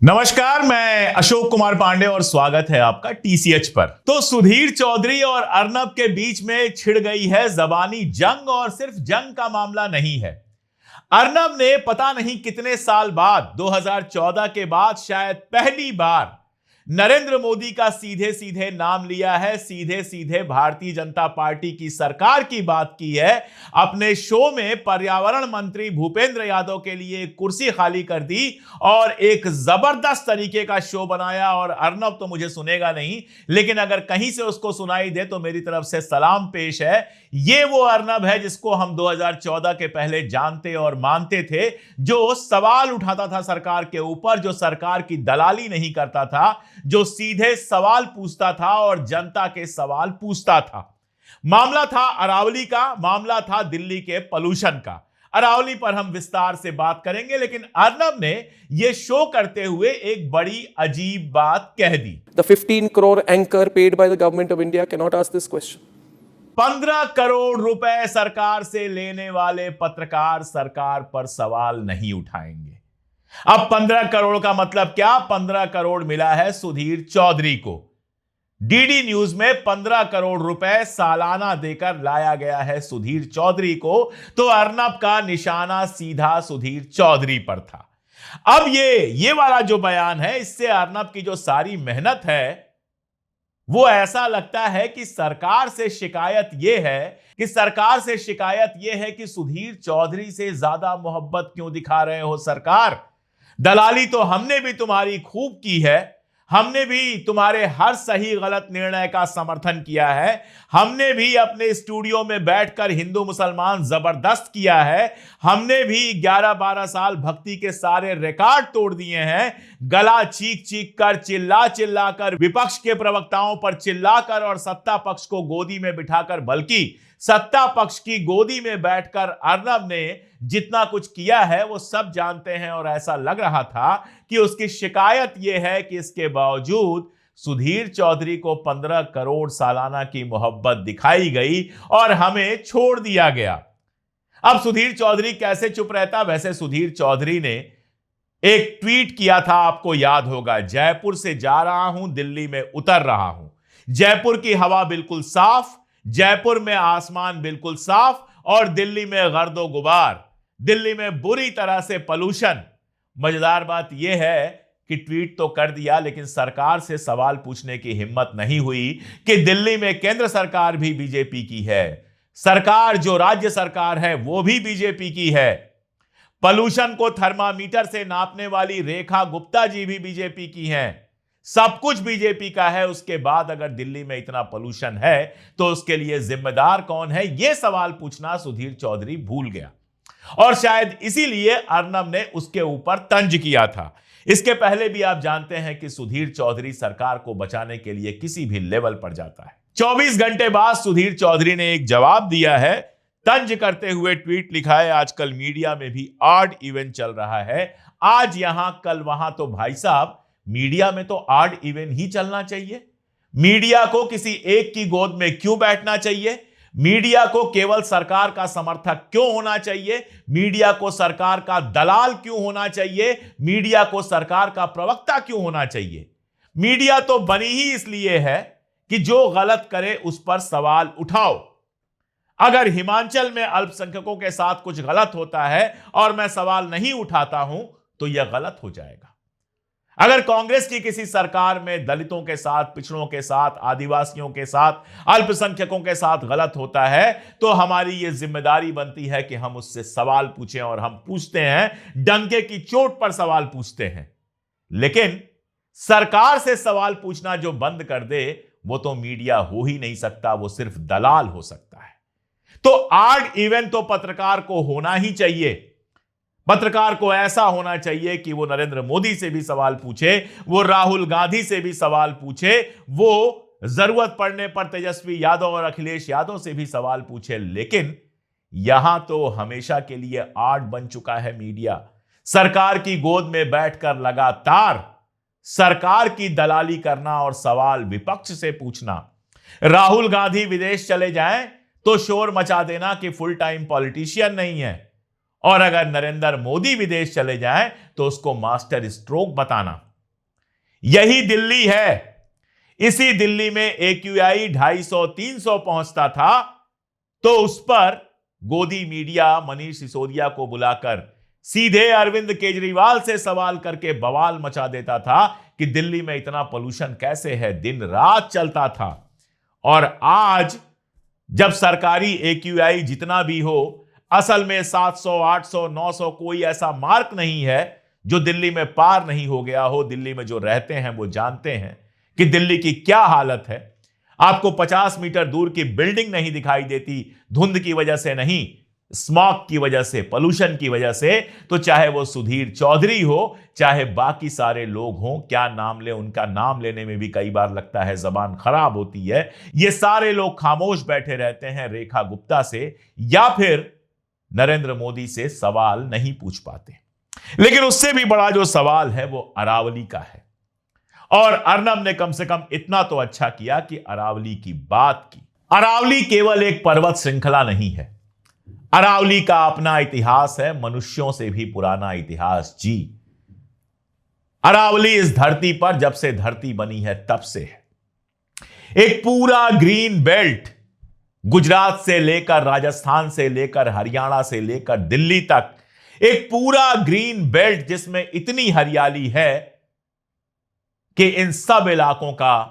नमस्कार, मैं अशोक कुमार पांडे और स्वागत है आपका टीसीएच पर। तो सुधीर चौधरी और अर्नब के बीच में छिड़ गई है जबानी जंग और सिर्फ जंग का मामला नहीं है। अर्नब ने पता नहीं कितने साल बाद 2014 के बाद शायद पहली बार नरेंद्र मोदी का सीधे सीधे नाम लिया है, सीधे सीधे भारतीय जनता पार्टी की सरकार की बात की है। अपने शो में पर्यावरण मंत्री भूपेंद्र यादव के लिए कुर्सी खाली कर दी और एक जबरदस्त तरीके का शो बनाया। और अर्नब तो मुझे सुनेगा नहीं, लेकिन अगर कहीं से उसको सुनाई दे तो मेरी तरफ से सलाम पेश है। ये वो अर्नब है जिसको हम 2014 के पहले जानते और मानते थे, जो सवाल उठाता था सरकार के ऊपर, जो सरकार की दलाली नहीं करता था, जो सीधे सवाल पूछता था और जनता के सवाल पूछता था। मामला था अरावली का, मामला था दिल्ली के पोल्यूशन का। अरावली पर हम विस्तार से बात करेंगे, लेकिन अर्नब ने यह शो करते हुए एक बड़ी अजीब बात कह दी। The 15 crore anchor paid by the government of India cannot ask this question. 15 crore रुपए सरकार से लेने वाले पत्रकार सरकार पर सवाल नहीं उठाएंगे। अब 15 करोड़ का मतलब क्या? 15 करोड़ मिला है सुधीर चौधरी को। डीडी न्यूज में 15 करोड़ रुपए सालाना देकर लाया गया है सुधीर चौधरी को। तो अर्नब का निशाना सीधा सुधीर चौधरी पर था। अब ये वाला जो बयान है, इससे अर्नब की जो सारी मेहनत है, वो ऐसा लगता है कि सरकार से शिकायत यह है कि सुधीर चौधरी से ज्यादा मोहब्बत क्यों दिखा रहे हो सरकार? दलाली तो हमने भी तुम्हारी खूब की है, हमने भी तुम्हारे हर सही गलत निर्णय का समर्थन किया है, हमने भी अपने स्टूडियो में बैठकर हिंदू मुसलमान जबरदस्त किया है, हमने भी 11-12 साल भक्ति के सारे रिकॉर्ड तोड़ दिए हैं, गला चीख चीख कर, चिल्ला चिल्ला कर, विपक्ष के प्रवक्ताओं पर चिल्लाकर और सत्ता पक्ष को गोदी में बिठाकर, बल्कि सत्ता पक्ष की गोदी में बैठकर अर्नब ने जितना कुछ किया है वो सब जानते हैं। और ऐसा लग रहा था कि उसकी शिकायत यह है कि इसके बावजूद सुधीर चौधरी को 15 करोड़ सालाना की मोहब्बत दिखाई गई और हमें छोड़ दिया गया। अब सुधीर चौधरी कैसे चुप रहता? वैसे सुधीर चौधरी ने एक ट्वीट किया था, आपको याद होगा, जयपुर से जा रहा हूं, दिल्ली में उतर रहा हूं। जयपुर की हवा बिल्कुल साफ, जयपुर में आसमान बिल्कुल साफ और दिल्ली में गर्दो गुबार, दिल्ली में बुरी तरह से पोल्यूशन। मजेदार बात यह है कि ट्वीट तो कर दिया, लेकिन सरकार से सवाल पूछने की हिम्मत नहीं हुई कि दिल्ली में केंद्र सरकार भी बीजेपी की है, सरकार जो राज्य सरकार है वो भी बीजेपी की है, पोल्यूशन को थर्मामीटर से नापने वाली रेखा गुप्ता जी भी बीजेपी की हैं, सब कुछ बीजेपी का है। उसके बाद अगर दिल्ली में इतना पोल्यूशन है तो उसके लिए जिम्मेदार कौन है? यह सवाल पूछना सुधीर चौधरी भूल गया और शायद इसीलिए अर्नब ने उसके ऊपर तंज किया था। इसके पहले भी आप जानते हैं कि सुधीर चौधरी सरकार को बचाने के लिए किसी भी लेवल पर जाता है। 24 घंटे बाद सुधीर चौधरी ने एक जवाब दिया है, तंज करते हुए ट्वीट लिखा है, आजकल मीडिया में भी ऑड इवेंट चल रहा है, आज यहां कल वहां। तो भाई साहब, मीडिया में तो ऑड इवेंट ही चलना चाहिए। मीडिया को किसी एक की गोद में क्यों बैठना चाहिए? मीडिया को केवल सरकार का समर्थक क्यों होना चाहिए? मीडिया को सरकार का दलाल क्यों होना चाहिए? मीडिया को सरकार का प्रवक्ता क्यों होना चाहिए? मीडिया तो बनी ही इसलिए है कि जो गलत करे उस पर सवाल उठाओ। अगर हिमाचल में अल्पसंख्यकों के साथ कुछ गलत होता है और मैं सवाल नहीं उठाता हूं तो यह गलत हो जाएगा। अगर कांग्रेस की किसी सरकार में दलितों के साथ, पिछड़ों के साथ, आदिवासियों के साथ, अल्पसंख्यकों के साथ गलत होता है तो हमारी यह जिम्मेदारी बनती है कि हम उससे सवाल पूछें, और हम पूछते हैं, डंके की चोट पर सवाल पूछते हैं। लेकिन सरकार से सवाल पूछना जो बंद कर दे वो तो मीडिया हो ही नहीं सकता, वो सिर्फ दलाल हो सकता है। तो ऑड इवेंट तो पत्रकार को होना ही चाहिए। पत्रकार को ऐसा होना चाहिए कि वो नरेंद्र मोदी से भी सवाल पूछे, वो राहुल गांधी से भी सवाल पूछे, वो जरूरत पड़ने पर तेजस्वी यादव और अखिलेश यादव से भी सवाल पूछे। लेकिन यहां तो हमेशा के लिए ऑड बन चुका है मीडिया। सरकार की गोद में बैठकर लगातार सरकार की दलाली करना और सवाल विपक्ष से पूछना। राहुल गांधी विदेश चले जाएं तो शोर मचा देना कि फुल टाइम पॉलिटिशियन नहीं है, और अगर नरेंद्र मोदी विदेश चले जाएं तो उसको मास्टर स्ट्रोक बताना। यही दिल्ली है। इसी दिल्ली में AQI 250-300 पहुंचता था तो उस पर गोदी मीडिया मनीष सिसोदिया को बुलाकर सीधे अरविंद केजरीवाल से सवाल करके बवाल मचा देता था कि दिल्ली में इतना पोल्यूशन कैसे है, दिन रात चलता था। और आज जब सरकारी AQI जितना भी हो, असल में 700, 800, 900 कोई ऐसा मार्क नहीं है जो दिल्ली में पार नहीं हो गया हो। दिल्ली में जो रहते हैं वो जानते हैं कि दिल्ली की क्या हालत है। आपको 50 मीटर दूर की बिल्डिंग नहीं दिखाई देती, धुंध की वजह से नहीं, स्मॉग की वजह से, पोल्यूशन की वजह से। तो चाहे वो सुधीर चौधरी हो, चाहे बाकी सारे लोग हों, क्या नाम ले, उनका नाम लेने में भी कई बार लगता है जबान खराब होती है। ये सारे लोग खामोश बैठे रहते हैं, रेखा गुप्ता से या फिर नरेंद्र मोदी से सवाल नहीं पूछ पाते। लेकिन उससे भी बड़ा जो सवाल है वो अरावली का है। और अर्नब ने कम से कम इतना तो अच्छा किया कि अरावली की बात की। अरावली केवल एक पर्वत श्रृंखला नहीं है, अरावली का अपना इतिहास है, मनुष्यों से भी पुराना इतिहास जी। अरावली इस धरती पर जब से धरती बनी है तब से है। एक पूरा ग्रीन बेल्ट, गुजरात से लेकर, राजस्थान से लेकर, हरियाणा से लेकर दिल्ली तक, एक पूरा ग्रीन बेल्ट जिसमें इतनी हरियाली है कि इन सब इलाकों का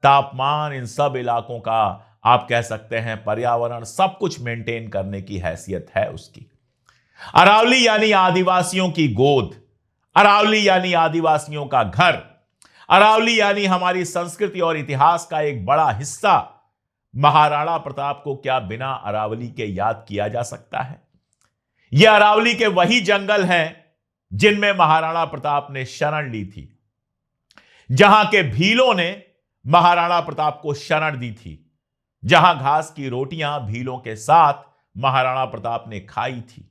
तापमान, इन सब इलाकों का आप कह सकते हैं पर्यावरण, सब कुछ मेंटेन करने की हैसियत है उसकी। अरावली यानी आदिवासियों की गोद, अरावली यानी आदिवासियों का घर, अरावली यानी हमारी संस्कृति और इतिहास का एक बड़ा हिस्सा। महाराणा प्रताप को क्या बिना अरावली के याद किया जा सकता है? यह अरावली के वही जंगल हैं जिनमें महाराणा प्रताप ने शरण ली थी, जहां के भीलों ने महाराणा प्रताप को शरण दी थी, जहां घास की रोटियां भीलों के साथ महाराणा प्रताप ने खाई थी।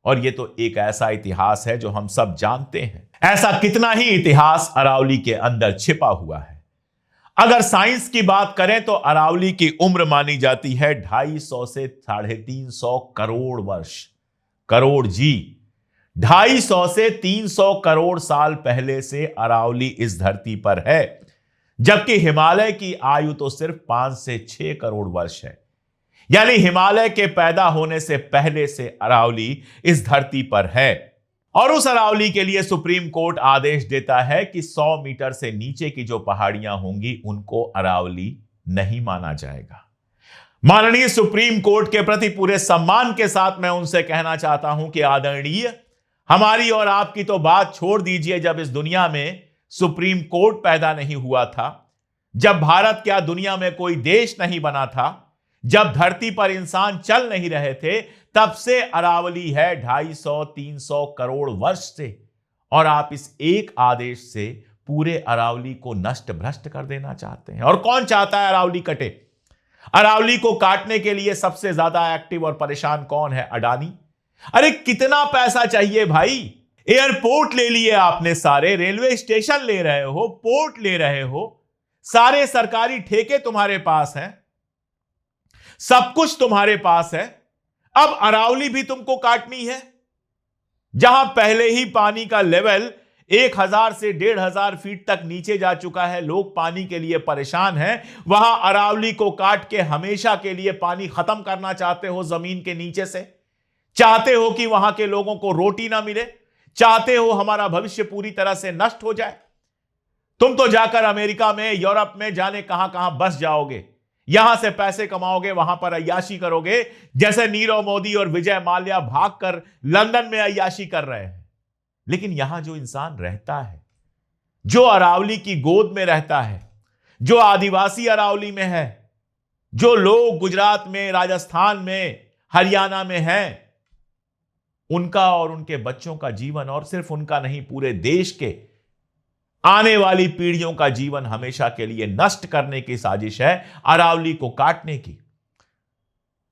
और यह तो एक ऐसा इतिहास है जो हम सब जानते हैं। ऐसा कितना ही इतिहास अरावली के अंदर छिपा हुआ है। अगर साइंस की बात करें तो अरावली की उम्र मानी जाती है 250 से 350 करोड़ वर्ष। करोड़ जी, 250 से 300 करोड़ साल पहले से अरावली इस धरती पर है, जबकि हिमालय की आयु तो सिर्फ 5 से 6 करोड़ वर्ष है। यानी हिमालय के पैदा होने से पहले से अरावली इस धरती पर है। और उस अरावली के लिए सुप्रीम कोर्ट आदेश देता है कि 100 मीटर से नीचे की जो पहाड़ियां होंगी उनको अरावली नहीं माना जाएगा। माननीय सुप्रीम कोर्ट के प्रति पूरे सम्मान के साथ मैं उनसे कहना चाहता हूं कि आदरणीय, हमारी और आपकी तो बात छोड़ दीजिए। जब इस दुनिया में सुप्रीम कोर्ट पैदा नहीं हुआ था, जब भारत क्या दुनिया में कोई देश नहीं बना था, जब धरती पर इंसान चल नहीं रहे थे, तब से अरावली है 250-300 करोड़ वर्ष से। और आप इस एक आदेश से पूरे अरावली को नष्ट भ्रष्ट कर देना चाहते हैं। और कौन चाहता है अरावली कटे? अरावली को काटने के लिए सबसे ज्यादा एक्टिव और परेशान कौन है? अडानी। अरे कितना पैसा चाहिए भाई? एयरपोर्ट ले लिए आपने, सारे रेलवे स्टेशन ले रहे हो, पोर्ट ले रहे हो, सारे सरकारी ठेके तुम्हारे पास हैं, सब कुछ तुम्हारे पास है। अब अरावली भी तुमको काटनी है, जहां पहले ही पानी का लेवल 1000 से 1500 फीट तक नीचे जा चुका है, लोग पानी के लिए परेशान हैं। वहां अरावली को काट के हमेशा के लिए पानी खत्म करना चाहते हो जमीन के नीचे से? चाहते हो कि वहां के लोगों को रोटी ना मिले? चाहते हो हमारा भविष्य पूरी तरह से नष्ट हो जाए? तुम तो जाकर अमेरिका में, यूरोप में, जाने कहां कहां बस जाओगे, यहां से पैसे कमाओगे, वहां पर अय्याशी करोगे, जैसे नीरव मोदी और विजय माल्या भागकर लंदन में अय्याशी कर रहे हैं। लेकिन यहां जो इंसान रहता है, जो अरावली की गोद में रहता है, जो आदिवासी अरावली में है, जो लोग गुजरात में, राजस्थान में, हरियाणा में हैं, उनका और उनके बच्चों का जीवन, और सिर्फ उनका नहीं, पूरे देश के आने वाली पीढ़ियों का जीवन हमेशा के लिए नष्ट करने की साजिश है, अरावली को काटने की।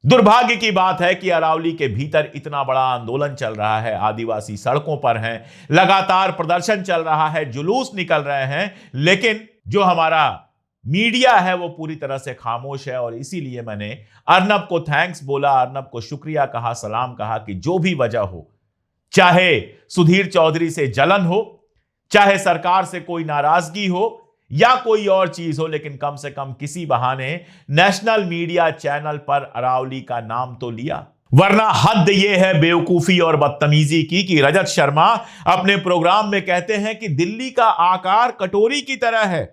दुर्भाग्य की बात है कि अरावली के भीतर इतना बड़ा आंदोलन चल रहा है, आदिवासी सड़कों पर हैं, लगातार प्रदर्शन चल रहा है, जुलूस निकल रहे हैं, लेकिन जो हमारा मीडिया है वो पूरी तरह से खामोश है। और इसीलिए मैंने अर्नब को थैंक्स बोला, अर्नब को शुक्रिया कहा, सलाम कहा कि जो भी वजह हो, चाहे सुधीर चौधरी से जलन हो, चाहे सरकार से कोई नाराजगी हो या कोई और चीज हो, लेकिन कम से कम किसी बहाने नेशनल मीडिया चैनल पर अरावली का नाम तो लिया। वरना हद यह है बेवकूफी और बदतमीजी की कि रजत शर्मा अपने प्रोग्राम में कहते हैं कि दिल्ली का आकार कटोरी की तरह है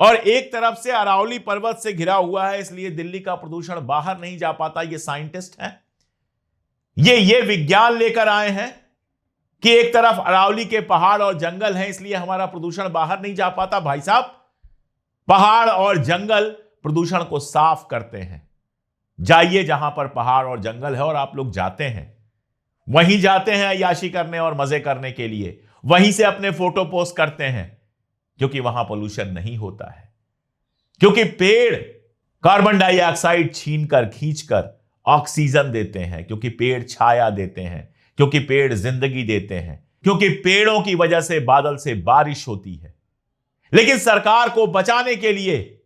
और एक तरफ से अरावली पर्वत से घिरा हुआ है, इसलिए दिल्ली का प्रदूषण बाहर नहीं जा पाता। ये साइंटिस्ट हैं, ये विज्ञान लेकर आए हैं कि एक तरफ अरावली के पहाड़ और जंगल हैं, इसलिए हमारा प्रदूषण बाहर नहीं जा पाता। भाई साहब, पहाड़ और जंगल प्रदूषण को साफ करते हैं। जाइए जहां पर पहाड़ और जंगल है और आप लोग जाते हैं, वहीं जाते हैं अय्याशी करने और मजे करने के लिए, वहीं से अपने फोटो पोस्ट करते हैं, क्योंकि वहां पोल्यूशन नहीं होता है, क्योंकि पेड़ कार्बन डाइऑक्साइड छीनकर खींचकर ऑक्सीजन देते हैं, क्योंकि पेड़ छाया देते हैं, क्योंकि पेड़ जिंदगी देते हैं, क्योंकि पेड़ों की वजह से बादल से बारिश होती है। लेकिन सरकार को बचाने के लिए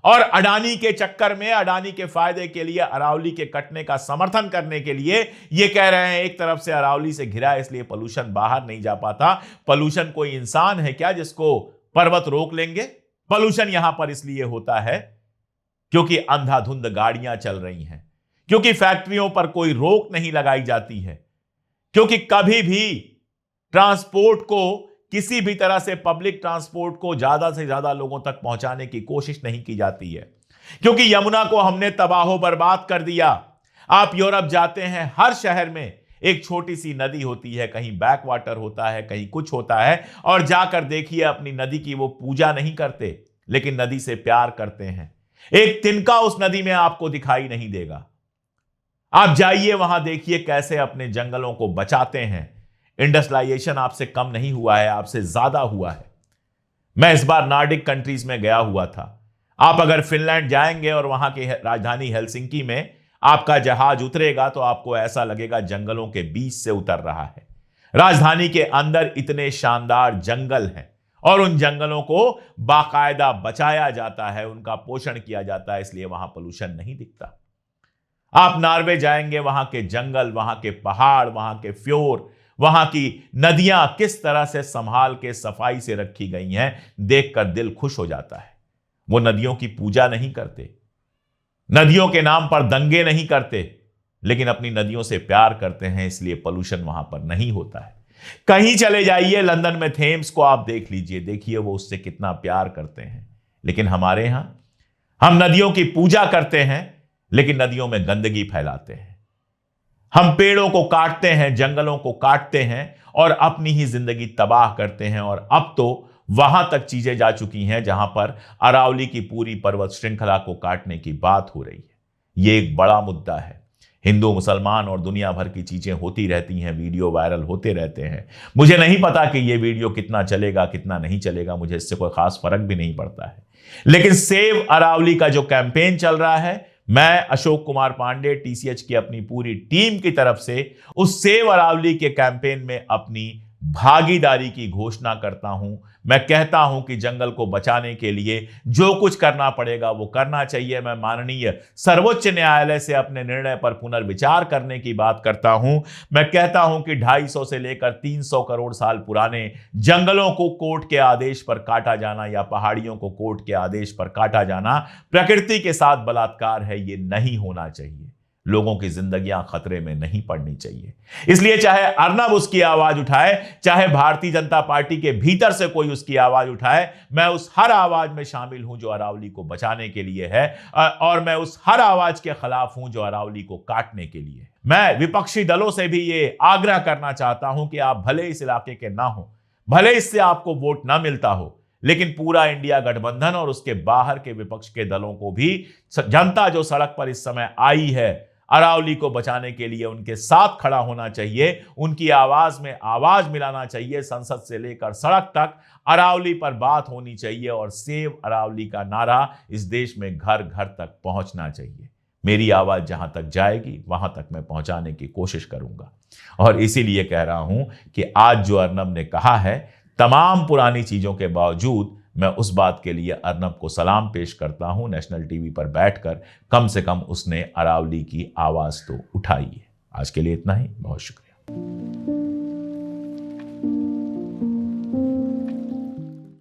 और अडानी के चक्कर में, अडानी के फायदे के लिए, अरावली के कटने का समर्थन करने के लिए ये कह रहे हैं एक तरफ से अरावली से घिरा है इसलिए पोल्यूशन बाहर नहीं जा पाता। पोल्यूशन कोई इंसान है क्या जिसको पर्वत रोक लेंगे? पोल्यूशन यहां पर इसलिए होता है क्योंकि अंधाधुंध गाड़ियां चल रही हैं, क्योंकि फैक्ट्रियों पर कोई रोक नहीं लगाई जाती है, क्योंकि कभी भी ट्रांसपोर्ट को, किसी भी तरह से पब्लिक ट्रांसपोर्ट को ज्यादा से ज्यादा लोगों तक पहुंचाने की कोशिश नहीं की जाती है, क्योंकि यमुना को हमने तबाहो बर्बाद कर दिया। आप यूरोप जाते हैं, हर शहर में एक छोटी सी नदी होती है, कहीं बैक वाटर होता है, कहीं कुछ होता है, और जाकर देखिए अपनी नदी की वो पूजा नहीं करते, लेकिन नदी से प्यार करते हैं। एक तिनका उस नदी में आपको दिखाई नहीं देगा। आप जाइए वहां देखिए कैसे अपने जंगलों को बचाते हैं। इंडस्ट्रियलाइजेशन आपसे कम नहीं हुआ है, आपसे ज्यादा हुआ है। मैं इस बार नॉर्डिक कंट्रीज में गया हुआ था। आप अगर फिनलैंड जाएंगे और वहां की राजधानी हेलसिंकी में आपका जहाज उतरेगा तो आपको ऐसा लगेगा जंगलों के बीच से उतर रहा है। राजधानी के अंदर इतने शानदार जंगल हैं और उन जंगलों को बाकायदा बचाया जाता है, उनका पोषण किया जाता है, इसलिए वहां पोल्यूशन नहीं दिखता। आप नॉर्वे जाएंगे, वहां के जंगल, वहां के पहाड़, वहां के फ्योर, वहां की नदियां किस तरह से संभाल के सफाई से रखी गई हैं, देखकर दिल खुश हो जाता है। वो नदियों की पूजा नहीं करते, नदियों के नाम पर दंगे नहीं करते, लेकिन अपनी नदियों से प्यार करते हैं, इसलिए पोल्यूशन वहां पर नहीं होता है। कहीं चले जाइए, लंदन में थेम्स को आप देख लीजिए, देखिए वो उससे कितना प्यार करते हैं। लेकिन हमारे यहां हम नदियों की पूजा करते हैं, लेकिन नदियों में गंदगी फैलाते हैं। हम पेड़ों को काटते हैं, जंगलों को काटते हैं और अपनी ही जिंदगी तबाह करते हैं। और अब तो वहां तक चीजें जा चुकी हैं जहां पर अरावली की पूरी पर्वत श्रृंखला को काटने की बात हो रही है। यह एक बड़ा मुद्दा है। हिंदू, मुसलमान और दुनिया भर की चीजें होती रहती हैं, वीडियो वायरल होते रहते हैं। मुझे नहीं पता कि यह वीडियो कितना चलेगा, कितना नहीं चलेगा, मुझे इससे कोई खास फर्क भी नहीं पड़ता है। लेकिन सेव अरावली का जो कैंपेन चल रहा है, मैं अशोक कुमार पांडे, टीसीएच की अपनी पूरी टीम की तरफ से उस सेव अरावली के कैंपेन में अपनी भागीदारी की घोषणा करता हूं। मैं कहता हूं कि जंगल को बचाने के लिए जो कुछ करना पड़ेगा वो करना चाहिए। मैं माननीय सर्वोच्च न्यायालय से अपने निर्णय पर पुनर्विचार करने की बात करता हूं। मैं कहता हूं कि 250 से लेकर 300 करोड़ साल पुराने जंगलों को कोर्ट के आदेश पर काटा जाना या पहाड़ियों को कोर्ट के आदेश पर काटा जाना प्रकृति के साथ बलात्कार है। ये नहीं होना चाहिए। लोगों की जिंदगियां खतरे में नहीं पड़नी चाहिए। इसलिए चाहे अर्नब उसकी आवाज उठाए, चाहे भारतीय जनता पार्टी के भीतर से कोई उसकी आवाज उठाए, मैं उस हर आवाज में शामिल हूं जो अरावली को बचाने के लिए है, और मैं उस हर आवाज के खिलाफ हूं जो अरावली को काटने के लिए। मैं विपक्षी दलों से भी ये आग्रह करना चाहता हूं कि आप भले इस इलाके के ना हो, भले इससे आपको वोट ना मिलता हो, लेकिन पूरा इंडिया गठबंधन और उसके बाहर के विपक्ष के दलों को भी, जनता जो सड़क पर इस समय आई है अरावली को बचाने के लिए, उनके साथ खड़ा होना चाहिए, उनकी आवाज में आवाज मिलाना चाहिए। संसद से लेकर सड़क तक अरावली पर बात होनी चाहिए और सेव अरावली का नारा इस देश में घर घर तक पहुंचना चाहिए। मेरी आवाज जहां तक जाएगी वहां तक मैं पहुंचाने की कोशिश करूंगा। और इसीलिए कह रहा हूं कि आज जो अर्नब ने कहा है, तमाम पुरानी चीजों के बावजूद मैं उस बात के लिए अर्नब को सलाम पेश करता हूं। नेशनल टीवी पर बैठकर कम से कम उसने अरावली की आवाज तो उठाई है। आज के लिए इतना ही, बहुत शुक्रिया।